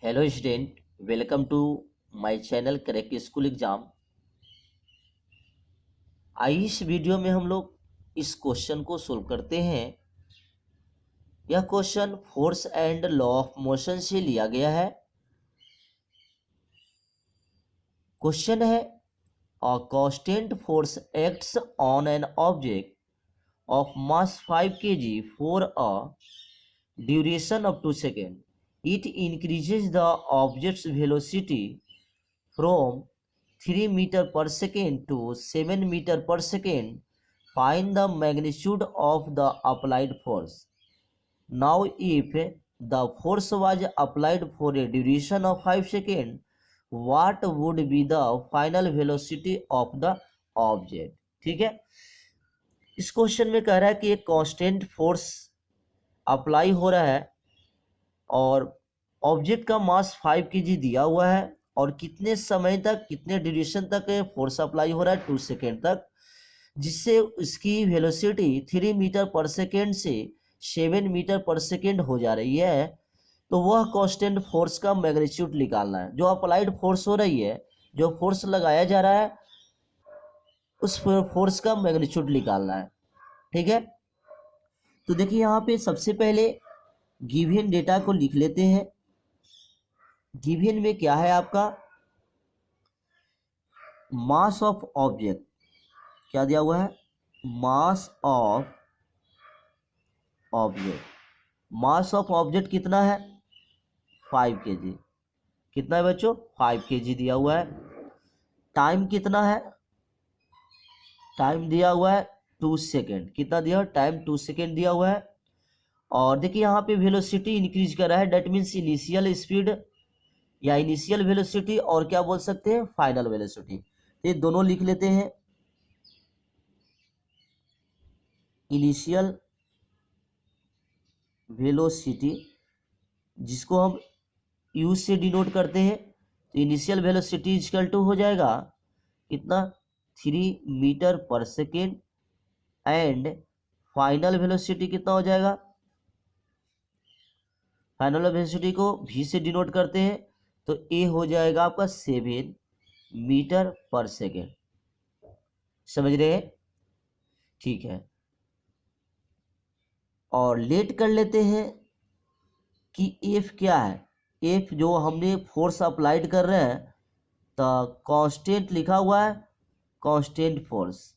Hello student, welcome to my channel crack school exam. आइए इस video में हम लोग इस क्वेश्चन को सोल्व करते हैं। यह question force and law of motion से लिया गया है। क्वेश्चन है a constant force acts on an object of mass 5 kg for a duration of 2 second. It increases the objects velocity from 3 meter per second to 7 meter per second. Find the magnitude of the applied force. Now if the force was applied for a duration of 5 seconds, what would be the final velocity of the object? ठीक है, इस question में कह रहा है कि एक constant force apply हो रहा है और ऑब्जेक्ट का मास 5 kg दिया हुआ है और कितने समय तक, कितने ड्यूरेशन तक फोर्स अप्लाई हो रहा है, 2 सेकेंड तक, जिससे उसकी वेलोसिटी 3 मीटर पर सेकेंड से 7 मीटर पर सेकेंड हो जा रही है। तो वह कांस्टेंट फोर्स का मैग्नीट्यूड निकालना है। जो अप्लाइड फोर्स हो रही है, जो फोर्स लगाया जा रहा है, उस फोर्स का मैग्नीट्यूड निकालना है। ठीक है, तो देखिए यहाँ पे सबसे पहले गिवन डेटा को लिख लेते हैं। गिवन में क्या है आपका मास ऑफ ऑब्जेक्ट, क्या दिया हुआ है, mass of object. Mass of object कितना है, 5 kg। कितना है बच्चों, 5 kg दिया हुआ है। टाइम कितना है, टाइम दिया हुआ है 2 सेकेंड। कितना दिया, टाइम 2 सेकेंड दिया हुआ है। और देखिए यहाँ पे वेलोसिटी इंक्रीज कर रहा है, डेट मीन्स इनिशियल स्पीड या इनिशियल वेलोसिटी, और क्या बोल सकते हैं, फाइनल वेलोसिटी। ये दोनों लिख लेते हैं। इनिशियल वेलोसिटी जिसको हम यू से डिनोट करते हैं, तो इनिशियल वेलोसिटी इक्वल टू हो जाएगा कितना, 3 मीटर पर सेकेंड, एंड फाइनल वेलोसिटी कितना हो जाएगा, फाइनल वेलोसिटी को v से डिनोट करते हैं, तो ए हो जाएगा आपका 7 मीटर पर सेकेंड। समझ रहे हैं, ठीक है। और लेट कर लेते हैं कि एफ क्या है। एफ जो हमने फोर्स अप्लाइड कर रहे हैं, तो कांस्टेंट लिखा हुआ है, कांस्टेंट फोर्स।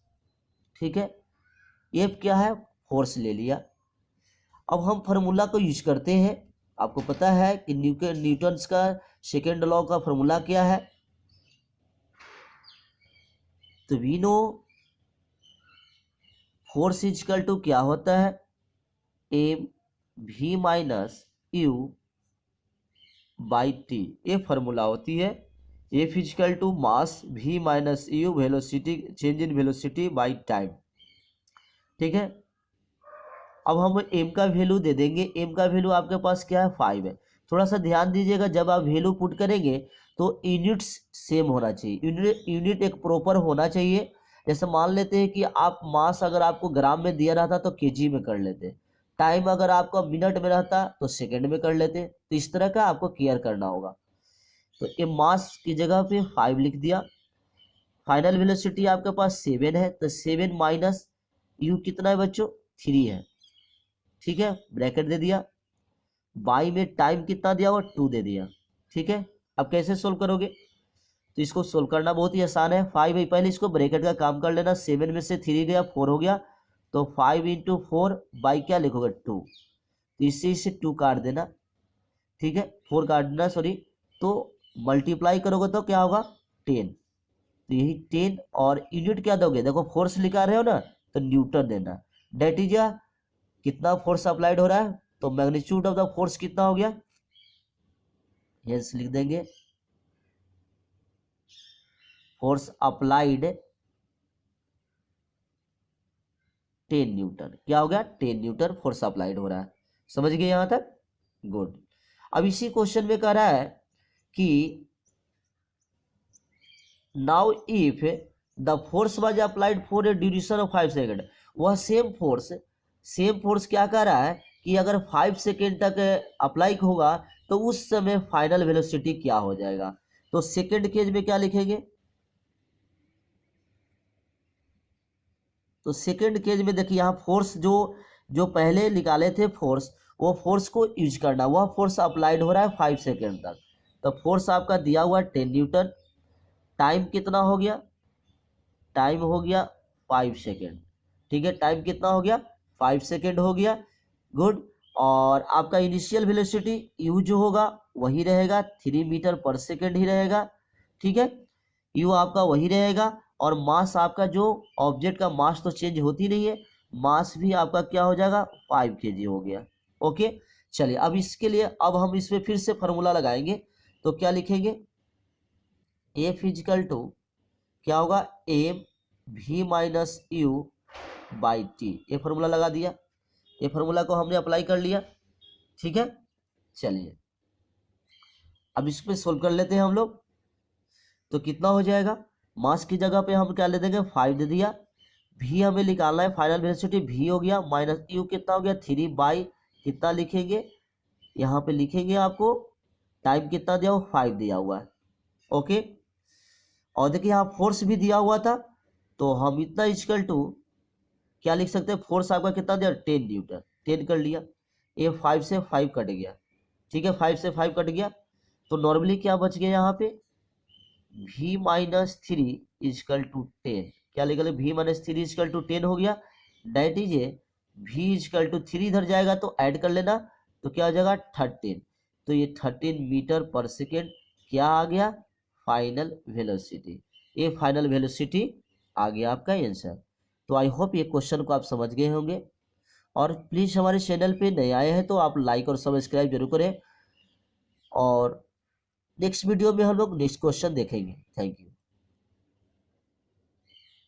ठीक है, एफ क्या है, फोर्स ले लिया। अब हम फार्मूला को यूज करते हैं। आपको पता है कि न्यूटन्स का सेकेंड लॉ का फार्मूला क्या है, तो we know force equal to क्या होता है, M V minus U by T. ये फार्मूला होती है। A F equal to mass V minus U velocity, change in velocity by time. ठीक है, अब हम एम का वैल्यू दे देंगे। एम का वैल्यू आपके पास क्या है, 5 है। थोड़ा सा ध्यान दीजिएगा, जब आप वैल्यू पुट करेंगे तो यूनिट्स सेम होना चाहिए, यूनिट एक प्रॉपर होना चाहिए। जैसे मान लेते हैं कि आप मास अगर आपको ग्राम में दिया रहता तो केजी में कर लेते, टाइम अगर आपका मिनट में रहता तो सेकंड में कर लेते। तो इस तरह का आपको केयर करना होगा। तो ये मास की जगह पे 5 लिख दिया। फाइनल वेलोसिटी आपके पास 7 है, तो 7 माइनस यू कितना है बच्चों, 3 है। ठीक है, ब्रैकेट दे दिया। बाई में टाइम कितना दिया हुआ, 2 दे दिया। ठीक है, अब कैसे सोल्व करोगे, तो इसको सोल्व करना बहुत ही आसान है। 5 है, पहले इसको ब्रैकेट का काम कर लेना। 7 में से 3 गया, 4 हो गया, तो 5 इंटू 4 बाई क्या लिखोगे, 2। तो इससे 2 काट देना। ठीक है, 4 काट देना, सॉरी। तो मल्टीप्लाई करोगे तो क्या होगा, 10। तो यही 10, और यूनिट क्या दोगे, देखो फोर्स लिखा रहे हो ना, तो न्यूटन देना। डेट इज कितना फोर्स अप्लाइड हो रहा है, तो मैग्नीट्यूड ऑफ द फोर्स कितना हो गया, हेंस लिख देंगे फोर्स अप्लाइड 10 न्यूटन। क्या हो गया, 10 न्यूटन फोर्स अप्लाइड हो रहा है। समझ गए यहां तक, गुड। अब इसी क्वेश्चन में कह रहा है कि now if the force was applied for a duration of 5 second. वह सेम फोर्स क्या कह रहा है कि अगर 5 सेकेंड तक अप्लाई होगा तो उस समय फाइनल वेलोसिटी क्या हो जाएगा। तो सेकेंड केस में क्या लिखेंगे, तो सेकेंड केस में देखिए यहाँ फोर्स जो पहले निकाले थे फोर्स, वो फोर्स को यूज करना, वह फोर्स अप्लाइड हो रहा है 5 सेकेंड तक। तो फोर्स आपका दिया हुआ 10 न्यूटन, टाइम कितना हो गया, टाइम हो गया 5 सेकेंड। ठीक है, टाइम कितना हो गया, 5 सेकेंड हो गया। गुड। और आपका इनिशियल वेलोसिटी यू जो होगा वही रहेगा, 3 मीटर पर सेकेंड ही रहेगा। ठीक है, यू आपका वही रहेगा। और मास आपका जो ऑब्जेक्ट का मास तो चेंज होती नहीं है, मास भी आपका क्या हो जाएगा 5 kg हो गया। ओके, चलिए अब इसके लिए अब हम इसमें फिर से फॉर्मूला लगाएंगे। तो क्या लिखेंगे, ए फिजिकल टू क्या होगा, M V minus U by T. ये फॉर्मूला लगा दिया, ये फॉर्मूला को हमने अप्लाई कर लिया। ठीक है, चलिए अब इसमें सोल्व कर लेते हैं हम लोग। तो कितना हो जाएगा, मास की जगह पे हम क्या ले देंगे 5 दे दिया, भी हमें निकालना है फाइनल वेलोसिटी, भी हो गया माइनस यू कितना हो गया 3 बाई कितना लिखेंगे, यहाँ पे लिखेंगे आपको टाइम कितना दिया हुआ 5 दिया हुआ है। ओके, और देखिए यहाँ फोर्स भी दिया हुआ था, तो हम इतना इक्वल टू क्या लिख सकते हैं, फोर्स आपका कितना दिया 10 न्यूटन, 10 कर लिया, ये 5 से 5 कट गया। ठीक है, 5 से 5 कट गया, तो नॉर्मली क्या बच गया यहाँ पे v माइनस 3 इजकल टू 10, क्या लिखा, v माइनस 3 इजकल टू 10 हो गया। That is a v equal to 3 इधर जाएगा तो ऐड कर लेना, तो क्या हो जाएगा 13। तो ये 13 मीटर पर सेकेंड क्या आ गया, फाइनल वेलोसिटी। ये फाइनल वेलोसिटी आ गया आपका आंसर। तो आई होप ये क्वेश्चन को आप समझ गए होंगे। और प्लीज़ हमारे चैनल पे नए आए हैं तो आप लाइक और सब्सक्राइब जरूर करें। और नेक्स्ट वीडियो में हम लोग नेक्स्ट क्वेश्चन देखेंगे। Thank you.